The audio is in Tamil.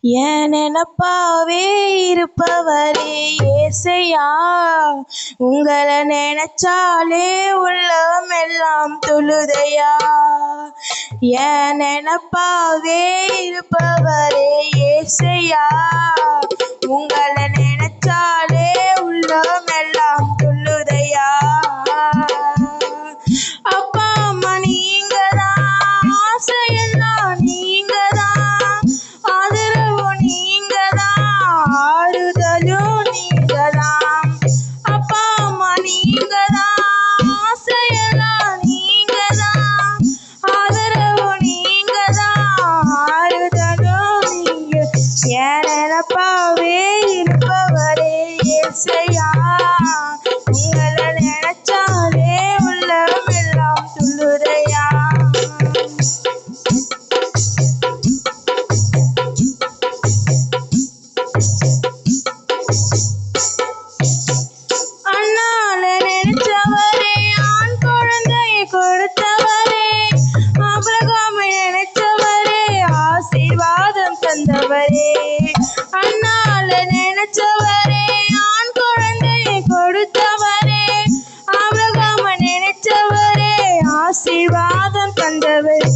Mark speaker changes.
Speaker 1: என் நினப்பாவே இருப்பவரே ஏசையா, உங்களை நினைச்சாலே உள்ளம் எல்லாம் தொழுதையா. என் நினப்பாவே இருப்பவரே ஏசையா, உங்களை நினைச்சாலே உள்ளம் எல்லாம் தொழுதையா. அப்பா அம்மா நீங்கதான், ஆசையெல்லாம் நீங்கதான், ஆதரவு நீங்கதான், ஆறுதலும் நீங்கதான். அப்பா அம்மா நீங்கதான், ஆசையெல்லாம் நீங்கதான், ஆதரவு நீங்கதான், ஆறுதலும் நீங்க. என் நினப்பாவே இருப்பவரே ஏசையா, உங்களை நினைச்சாலே உள்ளம் எல்லாம் துள்ளுதையா. அண்ணால நினைச்சவரே, ஆண் குழந்தையை கொடுத்தவரே, ஆபிரகாமை நினைச்சவரே, ஆசீர்வாதம் தந்தவரே. அண்ணால நினைச்சவரே, ஆண் குழந்தையை கொடுத்தவரே, ஆபிரகாமை நினைச்சவரே, ஆசீர்வாதம் தந்தவர்.